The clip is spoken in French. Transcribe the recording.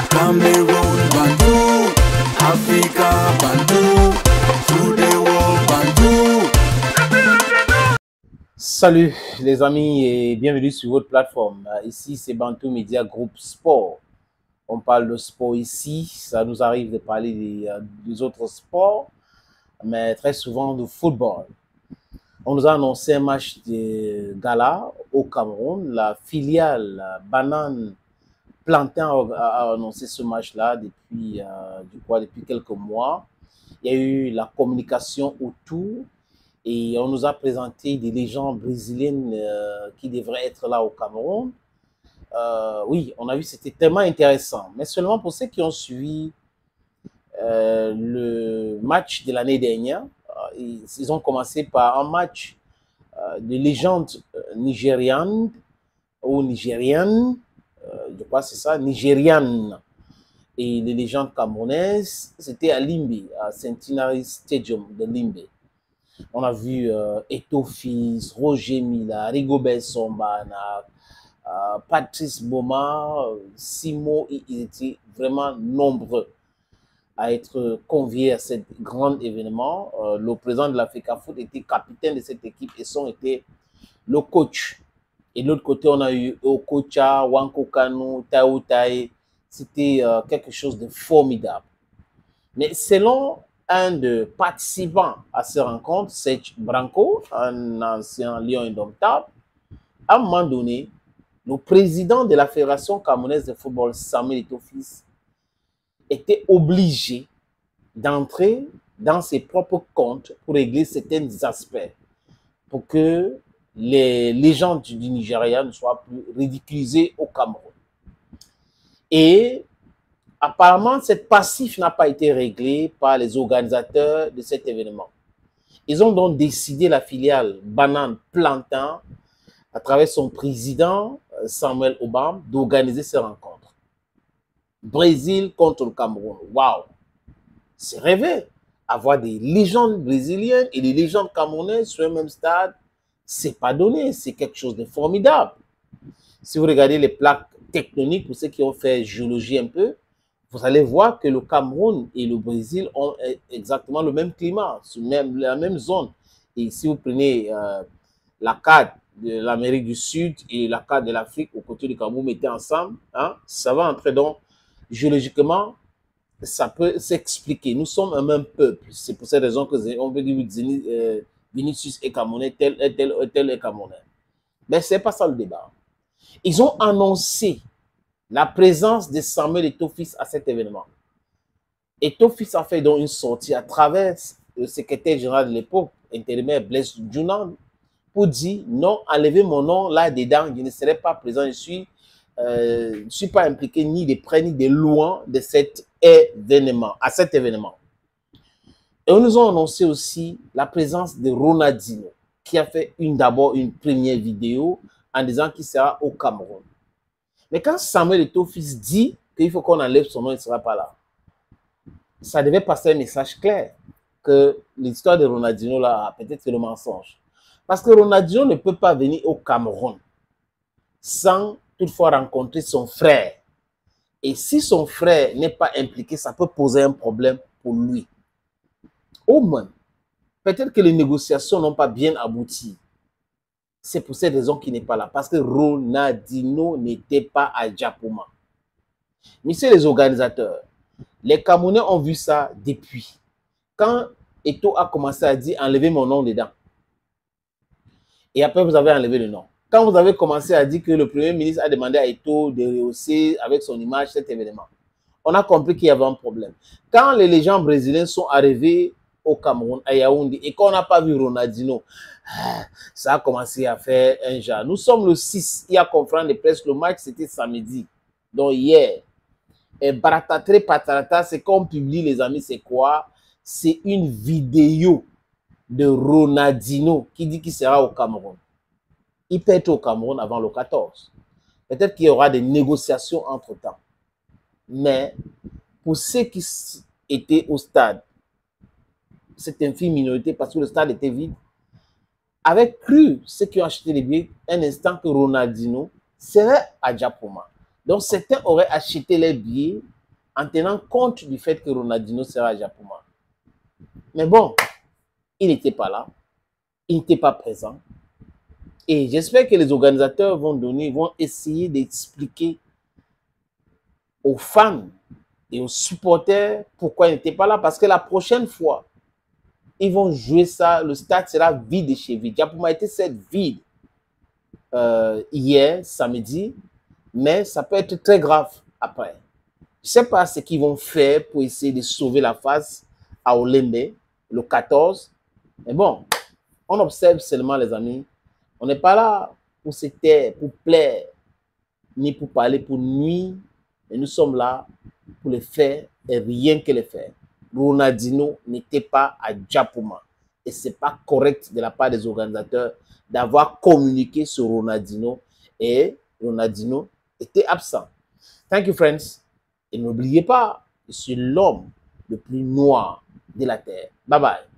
Cameroon, Bantou, Africa, Bantou, through the world, Bantou. Salut les amis et bienvenue sur votre plateforme. Ici c'est Bantou Media Group Sport. On parle de sport ici, ça nous arrive de parler des autres sports, mais très souvent de football. On nous a annoncé un match de gala au Cameroun. La filiale Banane Plantain a annoncé ce match-là depuis quelques mois. Il y a eu la communication autour et on nous a présenté des légendes brésiliennes qui devraient être là au Cameroun. Oui, on a vu, c'était tellement intéressant. Mais seulement pour ceux qui ont suivi le match de l'année dernière, ils ont commencé par un match de légendes nigérianes ou nigériennes, je crois que c'est ça, nigérianes. Et les légendes camerounaises, c'était à Limbe, à Centenary Stadium de Limbe. On a vu Eto'o Fils, Roger Mila, Rigobert Song, Patrice Boma, Simo, ils étaient vraiment nombreux à être conviés à cet grand événement. Le président de l'Africa Foot était capitaine de cette équipe et Son était le coach. Et de l'autre côté, on a eu Okocha, Wanko Kanu, Tao Tai. C'était quelque chose de formidable. Mais selon un des participants à ces rencontres, Serge Branco, un ancien lion indomptable, à un moment donné, le président de la Fédération camerounaise de football, Samuel Eto'o Fils, était obligé d'entrer dans ses propres comptes pour régler certains aspects, pour que les légendes du Nigeria ne soient plus ridiculisées au Cameroun. Et apparemment, cette passif n'a pas été réglée par les organisateurs de cet événement. Ils ont donc décidé, la filiale Banane Plantain, à travers son président, Samuel Obam, d'organiser ces rencontres. Brésil contre le Cameroun. Waouh! C'est rêvé. Avoir des légendes brésiliennes et des légendes camerounaises sur le même stade, c'est pas donné. C'est quelque chose de formidable. Si vous regardez les plaques tectoniques, pour ceux qui ont fait géologie un peu, vous allez voir que le Cameroun et le Brésil ont exactement le même climat, la même zone. Et si vous prenez la carte de l'Amérique du Sud et la carte de l'Afrique au côté du Cameroun, mettez ensemble, hein, ça va entrer donc géologiquement, ça peut s'expliquer. Nous sommes un même peuple. C'est pour cette raison que on veut dire Vinicius est Camerounais, tel est Camerounais. Mais ce n'est pas ça le débat. Ils ont annoncé la présence de Samuel Eto'o Fils à cet événement. Eto'o Fils a fait donc une sortie à travers le secrétaire général de l'époque, intérimaire Blaise Djounan, pour dire non, enlevez mon nom là-dedans, je ne serai pas présent, je ne suis pas impliqué ni de près ni de loin de cet événement, à cet événement. Et on nous a annoncé aussi la présence de Ronaldinho, qui a fait d'abord une première vidéo en disant qu'il sera au Cameroun. Mais quand Samuel Eto'o Fils dit qu'il faut qu'on enlève son nom, il ne sera pas là. Ça devait passer un message clair que l'histoire de Ronaldinho là, peut-être c'est le mensonge. Parce que Ronaldinho ne peut pas venir au Cameroun sans toutefois rencontrer son frère. Et si son frère n'est pas impliqué, ça peut poser un problème pour lui. Au moins, peut-être que les négociations n'ont pas bien abouti. C'est pour cette raison qu'il n'est pas là. Parce que Ronaldinho n'était pas à Djapoma. Messieurs les organisateurs, les Camerounais ont vu ça depuis. Quand Eto'o a commencé à dire « enlevez mon nom dedans », et après vous avez enlevé le nom. Quand vous avez commencé à dire que le Premier ministre a demandé à Eto'o de rehausser avec son image cet événement, on a compris qu'il y avait un problème. Quand les légendes brésiliens sont arrivés au Cameroun, à Yaoundé, et qu'on n'a pas vu Ronaldinho, ça a commencé à faire un genre. Nous sommes le 6, il y a conférence de presse, le match c'était samedi, donc hier. Et Baratatre Patarata, c'est qu'on publie, les amis, c'est quoi? C'est une vidéo de Ronaldinho qui dit qu'il sera au Cameroun. Il peut être au Cameroun avant le 14. Peut-être qu'il y aura des négociations entre-temps. Mais pour ceux qui étaient au stade, cette infime minorité, parce que le stade était vide, avaient cru, ceux qui ont acheté les billets, un instant que Ronaldinho serait à Djapoma. Donc certains auraient acheté les billets en tenant compte du fait que Ronaldinho sera à Japoma. Mais bon, il n'était pas là, il n'était pas présent. Et j'espère que les organisateurs vont essayer d'expliquer aux fans et aux supporters pourquoi il n'était pas là. Parce que la prochaine fois, ils vont jouer ça, le stade sera vide chez vide. Japoma était cette vide hier, samedi, mais ça peut être très grave après. Je ne sais pas ce qu'ils vont faire pour essayer de sauver la face à Olembe, le 14. Mais bon, on observe seulement, les amis. On n'est pas là pour se taire, pour plaire, ni pour parler, pour nuire. Mais nous sommes là pour les faire et rien que les faire. Ronaldinho n'était pas à Japoma. Et ce n'est pas correct de la part des organisateurs d'avoir communiqué sur Ronaldinho. Et Ronaldinho était absent. Thank you, friends. Et n'oubliez pas, je suis l'homme le plus noir de la terre. Bye bye.